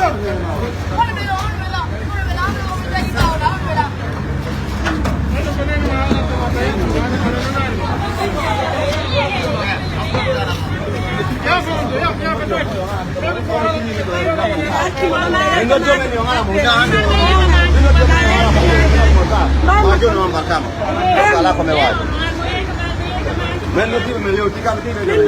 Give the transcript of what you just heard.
Enggak cuma ni orang muda ni. Maju nama pertama. Salah kau mewah. Menu tu melu tiga mesti melu.